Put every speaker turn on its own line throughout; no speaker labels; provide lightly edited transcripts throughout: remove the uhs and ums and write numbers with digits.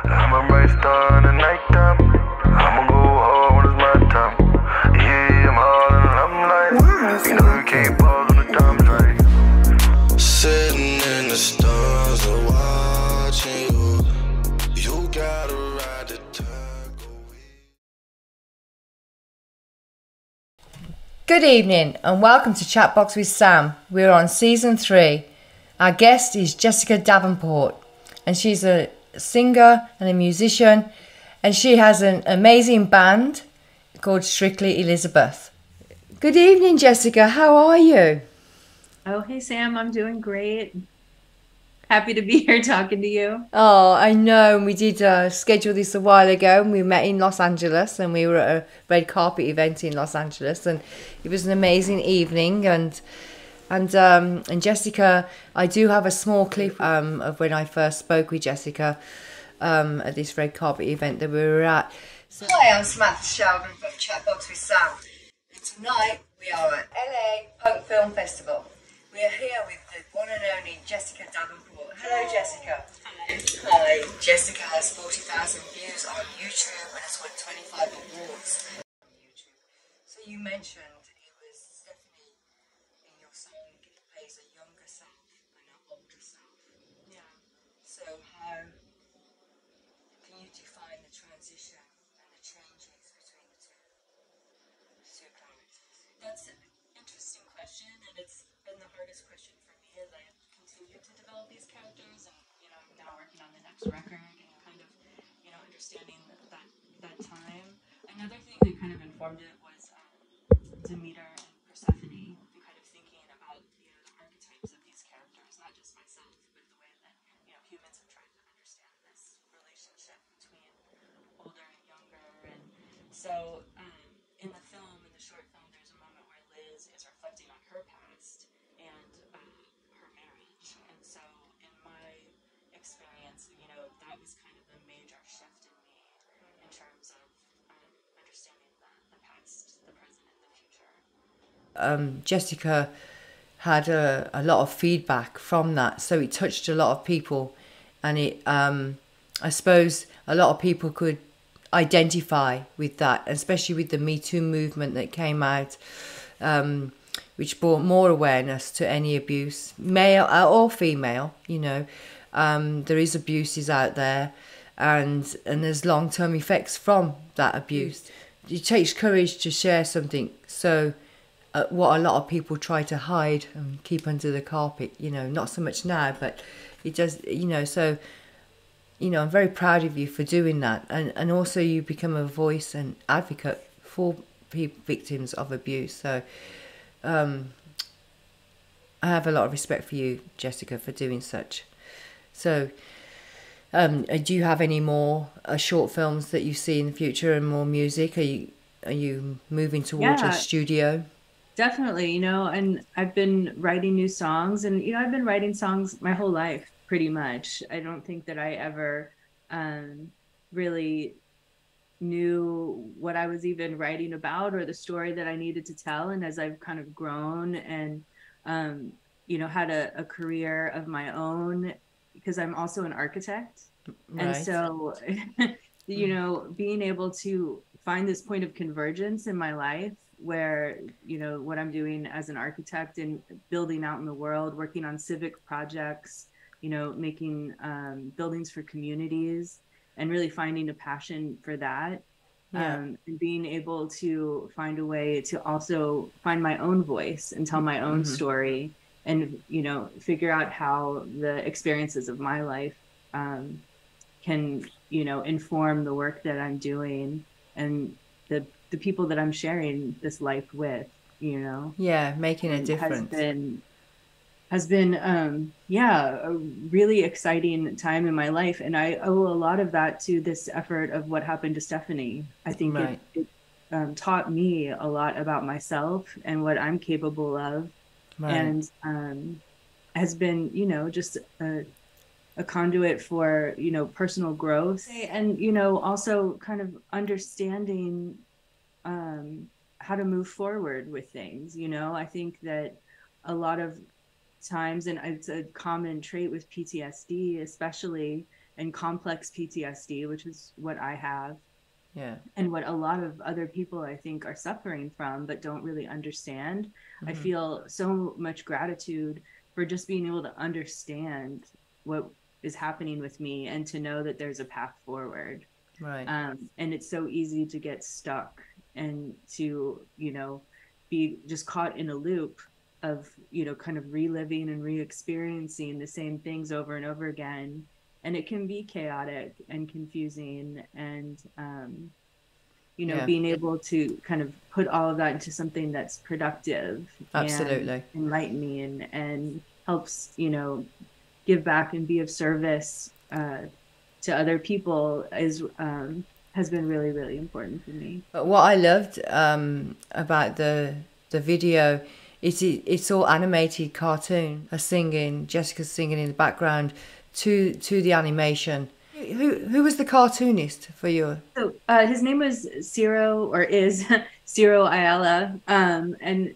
I'm a bright star in the nighttime. I'ma go hard when it's my time. Yeah, I'm hard and I'm light. You know you can't pause when the time's right. Sitting in the stars and watching you. You gotta ride the tug.
Good evening and welcome to Chatbox with Sam. We're on season 3. Our guest is Jessica Davenport and she's a singer and a musician and she has an amazing band called Strictly Elizabeth. Good evening, Jessica. How are you?
Oh, hey, Sam. I'm doing great. Happy to be here talking to you.
Oh, I know. And we did schedule this a while ago and we met in Los Angeles and we were at a red carpet event in Los Angeles and it was an amazing evening and Jessica, I do have a small clip of when I first spoke with Jessica at this red carpet event that we were at. So, hi, I'm Samantha Sheldon from Chatbox with Sam. And tonight we are at LA Punk Film Festival. We are here with the one and only Jessica Davenport. Hello, Jessica. Hello. Hi. Jessica has 40,000 views on YouTube and has won 25 awards on YouTube. So you mentioned it was Stephanie in your song plays a younger self and an older self. Yeah. So how can you define the transition and the changes between the two characters?
That's an interesting question, and it's been the hardest question for me as I continue to develop these characters, and I'm now working on the next record and kind of understanding that time. Another thing that kind of informed it was Demeter and Persephone, and kind of thinking about the archetypes of these characters, not just myself, but the way that humans have tried to understand this relationship between older and younger, and so. In the film, in the short film, there's a moment where Liz is reflecting on her past and her marriage. And so, in my experience, that was kind of the major shift in me in terms of understanding the past, the present, and the future.
Jessica had a lot of feedback from that, so it touched a lot of people, and I suppose a lot of people could identify with that, especially with the Me Too movement that came out, which brought more awareness to any abuse, male or female. There is abuses out there, and there's long-term effects from that abuse. It takes courage to share something so what a lot of people try to hide and keep under the carpet, not so much now, but it does, so I'm very proud of you for doing that, and also you become a voice and advocate for victims of abuse. So I have a lot of respect for you, Jessica, for doing such. So do you have any more short films that you see in the future and more music? Are you moving towards a studio?
Definitely, and I've been writing new songs, and I've been writing songs my whole life. Pretty much. I don't think that I ever really knew what I was even writing about or the story that I needed to tell. And as I've kind of grown and, had a career of my own, because I'm also an architect. Right. And so, being able to find this point of convergence in my life where, what I'm doing as an architect and building out in the world, working on civic projects, making buildings for communities and really finding a passion for that. And being able to find a way to also find my own voice and tell my own story and, figure out how the experiences of my life can, inform the work that I'm doing and the people that I'm sharing this life with,
Yeah, making a difference.
Has been a really exciting time in my life, and I owe a lot of that to this effort of what happened to Stephanie. I think it taught me a lot about myself and what I'm capable of, and has been just a conduit for personal growth and also kind of understanding how to move forward with things. I think that a lot of times, and it's a common trait with PTSD especially, and complex PTSD, which is what I have.
Yeah.
And what a lot of other people, I think, are suffering from, but don't really understand. I feel so much gratitude for just being able to understand what is happening with me and to know that there's a path forward.
Right.
And it's so easy to get stuck and to, be just caught in a loop of, kind of reliving and re-experiencing the same things over and over again. And it can be chaotic and confusing, and, being able to kind of put all of that into something that's productive,
absolutely,
and enlightening, and helps, give back and be of service to other people has been really, really important for me.
But what I loved about the video is it's all animated cartoon. Jessica's singing in the background to the animation. Who was the cartoonist for you?
So his name was Ciro, or is Ciro Ayala, and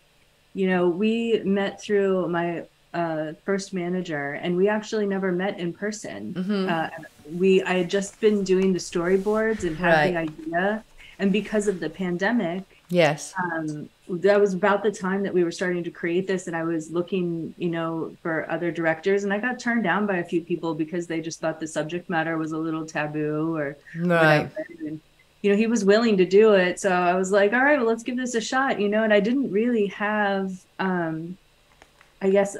we met through my first manager, and we actually never met in person. I had just been doing the storyboards and had the idea, and because of the pandemic,
yes,
that was about the time that we were starting to create this, and I was looking, for other directors, and I got turned down by a few people because they just thought the subject matter was a little taboo or whatever. And, he was willing to do it, so I was like, all right, well, let's give this a shot, and I didn't really have, I guess,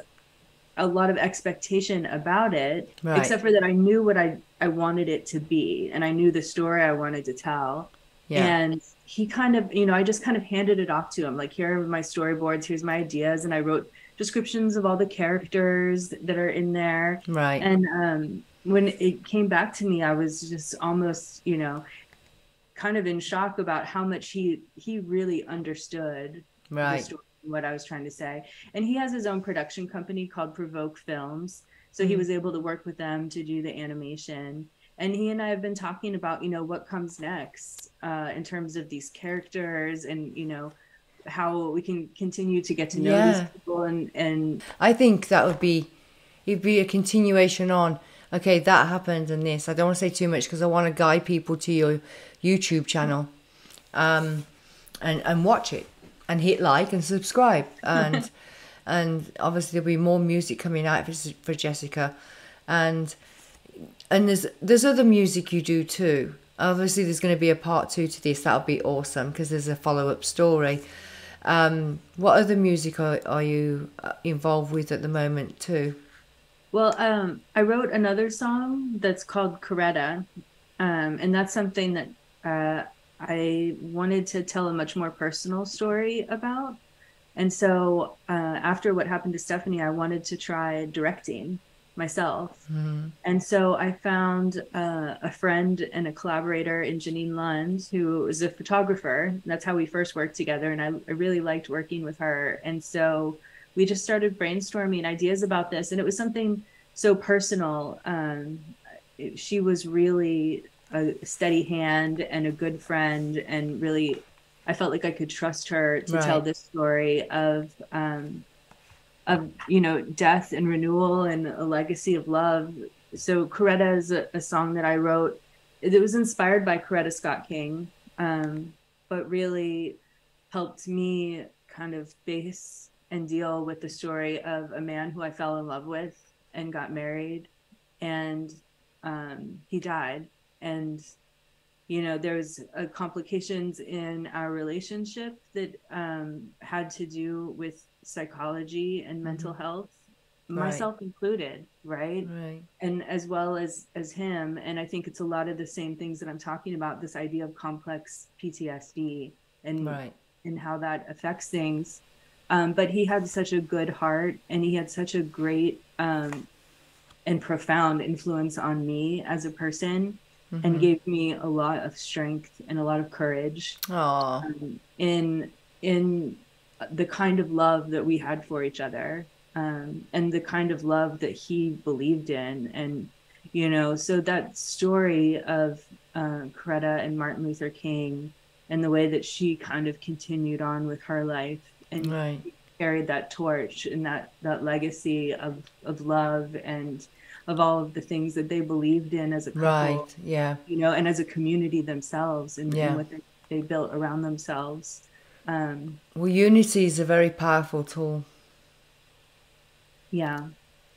a lot of expectation about it, except for that I knew what I wanted it to be, and I knew the story I wanted to tell. And he kind of, I just kind of handed it off to him. Like, here are my storyboards, here's my ideas. And I wrote descriptions of all the characters that are in there.
Right.
And when it came back to me, I was just almost, kind of in shock about how much he really understood the story, what I was trying to say. And he has his own production company called Provoke Films. So he was able to work with them to do the animation. And he and I have been talking about, what comes next in terms of these characters, and, how we can continue to get to know these people. And
I think that it'd be a continuation on, okay, that happened and this. I don't want to say too much because I want to guide people to your YouTube channel and watch it and hit like and subscribe. And and obviously there'll be more music coming out for Jessica. And there's other music you do too. Obviously there's going to be a part 2 to this. That'll be awesome because there's a follow-up story. What other music are you involved with at the moment too?
Well, I wrote another song that's called Coretta, and that's something that I wanted to tell a much more personal story about. And so after what happened to Stephanie, I wanted to try directing myself. And so I found a friend and a collaborator in Janine Lund, who is a photographer. That's how we first worked together, and I really liked working with her. And so we just started brainstorming ideas about this, and it was something so personal. She was really a steady hand and a good friend, and really I felt like I could trust her to tell this story of death and renewal and a legacy of love. So Coretta is a song that I wrote. It was inspired by Coretta Scott King, but really helped me kind of face and deal with the story of a man who I fell in love with and got married, and he died. And there was complications in our relationship that had to do with psychology and mental health, myself included, right? And as well as him. And I think it's a lot of the same things that I'm talking about, this idea of complex PTSD and how that affects things. But he had such a good heart, and he had such a great and profound influence on me as a person, and gave me a lot of strength and a lot of courage in the kind of love that we had for each other, and the kind of love that he believed in. And so that story of Coretta and Martin Luther King, and the way that she kind of continued on with her life and carried that torch and that legacy of love and of all of the things that they believed in as a couple,
Right. Yeah.
you know, and as a community themselves, and,
Yeah.
and what they built around themselves.
Well, unity is a very powerful tool.
Yeah.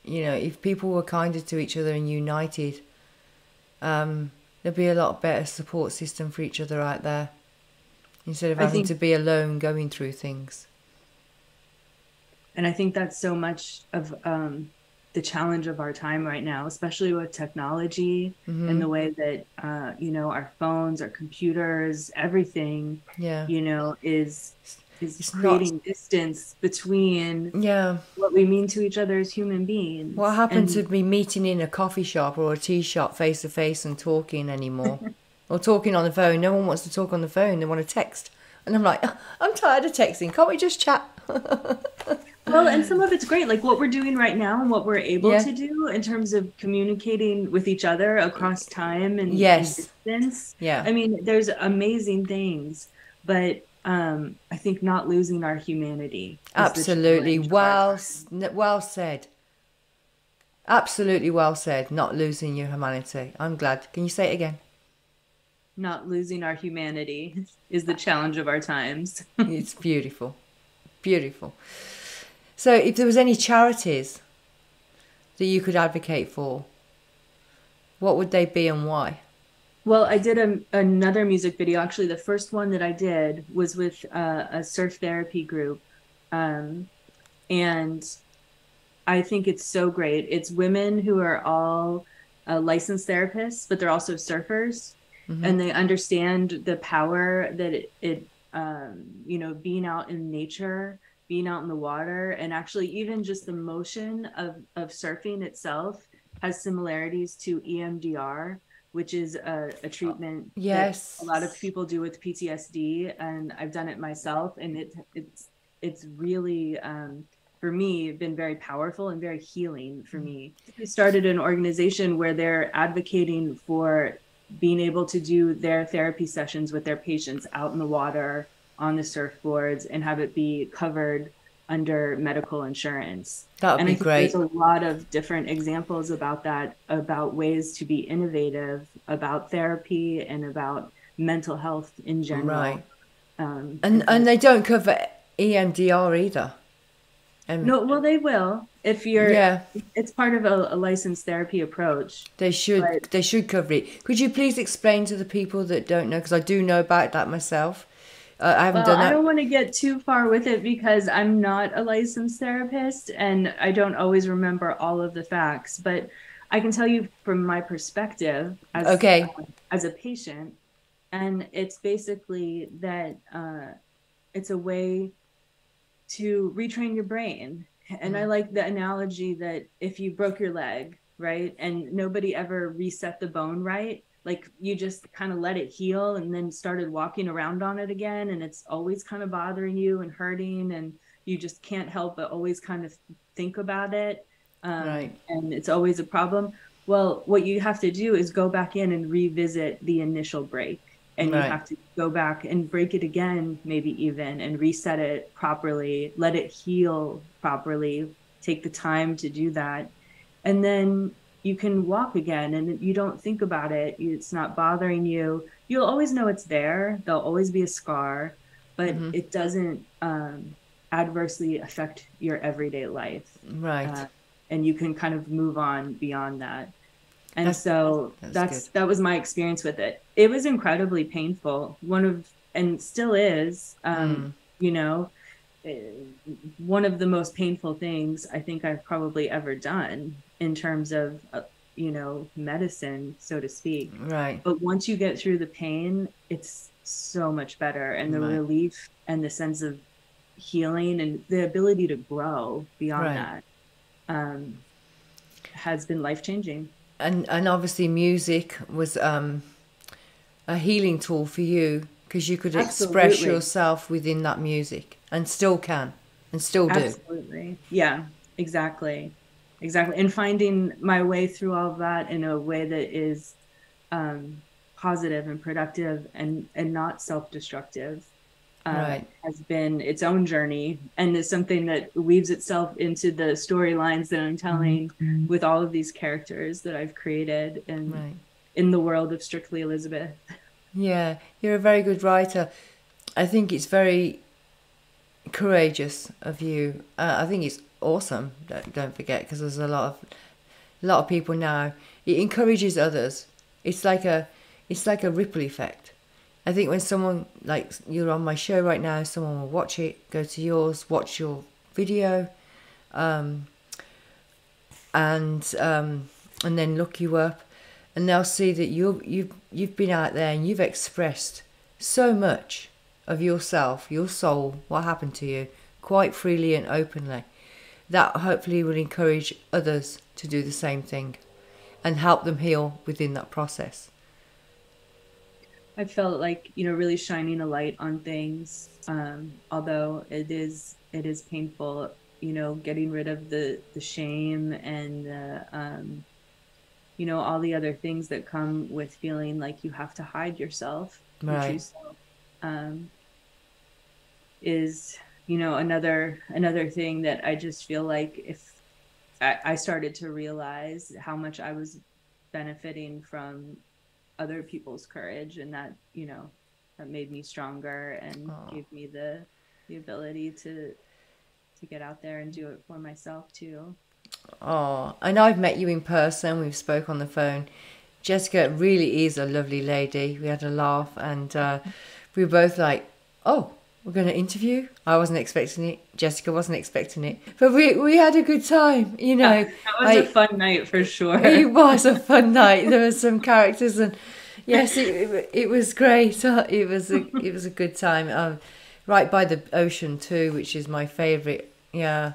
You know, if people were kinder to each other and united, there'd be a lot better support system for each other out there, instead of having to be alone going through things.
And I think that's so much of the challenge of our time right now, especially with technology and the way that, you know, our phones, our computers, everything, you know, is creating distance between what we mean to each other as human beings.
What happened to be meeting in a coffee shop or a tea shop face to face and talking anymore? Or talking on the phone? No one wants to talk on the phone. They want to text. And I'm like, "Oh, I'm tired of texting. Can't we just chat?"
Well, and some of it's great, like what we're doing right now and what we're able to do in terms of communicating with each other across time and distance.
Yeah.
I mean, there's amazing things, but I think not losing our humanity.
Absolutely. Well said. Absolutely well said. Not losing your humanity. I'm glad. Can you say it again?
Not losing our humanity is the challenge of our times.
It's beautiful. Beautiful. So if there was any charities that you could advocate for, what would they be and why?
Well, I did another music video. Actually, the first one that I did was with a surf therapy group. And I think it's so great. It's women who are all licensed therapists, but they're also surfers. And they understand the power that it you know, being out in nature, being out in the water, and actually even just the motion of surfing itself has similarities to EMDR, which is a treatment that a lot of people do with PTSD, and I've done it myself, and it's really for me been very powerful and very healing for me. We started an organization where they're advocating for being able to do their therapy sessions with their patients out in the water on the surfboards and have it be covered under medical insurance.
That would be great.
There's a lot of different examples about that, about ways to be innovative about therapy and about mental health in general.
Right. And they don't cover EMDR either.
No, well, they will if you're. It's part of a licensed therapy approach.
They should cover it. Could you please explain to the people that don't know, because I do know about that myself. I haven't done that.
I don't want to get too far with it because I'm not a licensed therapist and I don't always remember all of the facts, but I can tell you from my perspective as a patient, and it's basically that it's a way to retrain your brain. And I like the analogy that if you broke your leg, right, and nobody ever reset the bone right, like you just kind of let it heal and then started walking around on it again, and it's always kind of bothering you and hurting, and you just can't help but always kind of think about it, and it's always a problem. Well, what you have to do is go back in and revisit the initial break, and you have to go back and break it again, maybe even, and reset it properly, let it heal properly, take the time to do that, and then you can walk again and you don't think about it. It's not bothering you. You'll always know it's there. There'll always be a scar, but it doesn't adversely affect your everyday life.
Right.
And you can kind of move on beyond that. And that was my experience with it. It was incredibly painful. And still is, you know, one of the most painful things I think I've probably ever done in terms of, you know, medicine, so to speak.
Right.
But once you get through the pain, it's so much better. And the relief and the sense of healing and the ability to grow beyond that has been life-changing.
And obviously music was a healing tool for you, because you could express yourself within that music, and still can, and still do.
Absolutely. Yeah, exactly. And finding my way through all of that in a way that is positive and productive and not self-destructive.
Right.
has been its own journey, and is something that weaves itself into the storylines that I'm telling with all of these characters that I've created
Right.
in the world of Strictly Elizabeth.
Yeah, you're a very good writer. I think it's very courageous of you. I think it's awesome. Don't forget, because there's a lot of people now. It encourages others. It's like a ripple effect. I think when someone, like you're on my show right now, someone will watch it, go to yours, watch your video, and then look you up, and they'll see that you've been out there and you've expressed so much of yourself, your soul, what happened to you, quite freely and openly. That hopefully will encourage others to do the same thing and help them heal within that process.
I felt like, really shining a light on things, although it is painful, getting rid of the shame and all the other things that come with feeling like you have to hide yourself.
Right.
True self, is another thing that I just feel like if I started to realize how much I was benefiting from other people's courage, and that that made me stronger and gave me the ability to get out there and do it for myself too.
Oh, and I've met you in person. We've spoke on the phone. Jessica really is a lovely lady. We had a laugh, and we were both like, "Oh, we're going to interview." I wasn't expecting it. Jessica wasn't expecting it, but we had a good time.
That was a fun night for sure.
It was a fun night. There were some characters, and yes, it was great. It was a good time. Right by the ocean too, which is my favourite. Yeah.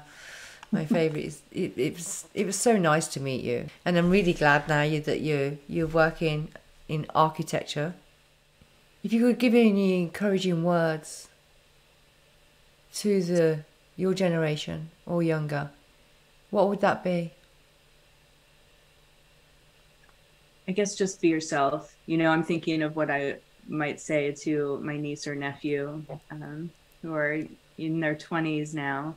My favourite is it was so nice to meet you, and I'm really glad now that you're working in architecture. If you could give any encouraging words to your generation or younger, what would that be?
I guess just be yourself. I'm thinking of what I might say to my niece or nephew, who are in their 20s now,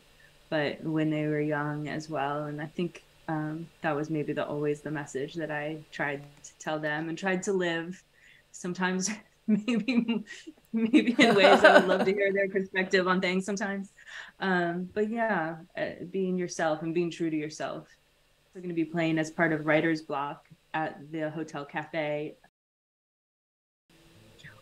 but when they were young as well. And I think that was maybe always the message that I tried to tell them and tried to live. Sometimes maybe in ways I would love to hear their perspective on things sometimes. But yeah, being yourself and being true to yourself. We're going to be playing as part of Writer's Block at the Hotel Cafe.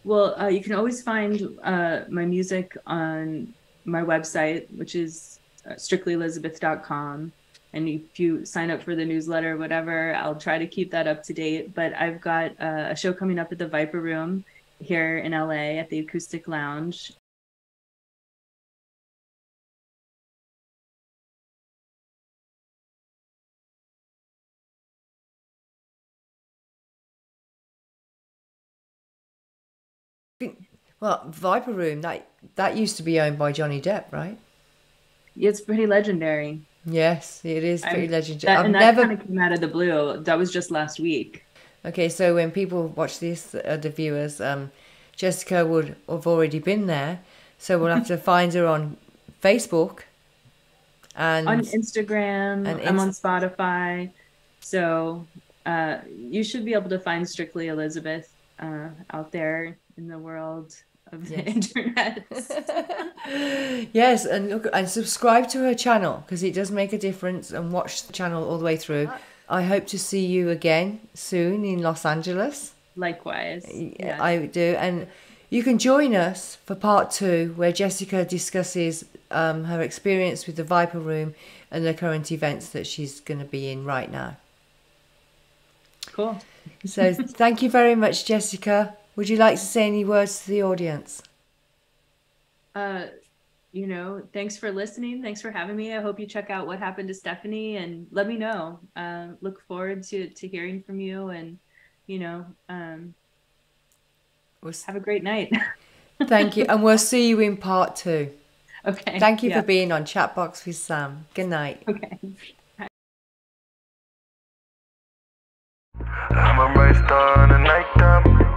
Well, you can always find my music on my website, which is strictlyelizabeth.com. And if you sign up for the newsletter, whatever, I'll try to keep that up to date. But I've got a show coming up at the Viper Room here in LA at the Acoustic Lounge.
Well, Viper Room, that used to be owned by Johnny Depp, right?
It's pretty legendary.
Yes, it is pretty legendary.
That kind of came out of the blue. That was just last week.
Okay, so when people watch this, the viewers, Jessica would have already been there, so we'll have to find her on Facebook and
on Instagram. I'm on Spotify, so you should be able to find Strictly Elizabeth out there in the world of the internet.
Yes, and look and subscribe to her channel, because it does make a difference, and watch the channel all the way through. I hope to see you again soon in Los Angeles.
Likewise.
Yes. I do, and you can join us for part 2, where Jessica discusses her experience with the Viper Room and the current events that she's going to be in right now.
Cool.
So thank you very much, Jessica. Would you like to say any words to the audience?
Thanks for listening. Thanks for having me. I hope you check out What Happened to Stephanie and let me know. Look forward to hearing from you, and, have a great night.
Thank you. And we'll see you in part 2.
Okay.
Thank you for being on Chatbox with Sam. Good night.
Okay.
I'm a bright star in the nighttime.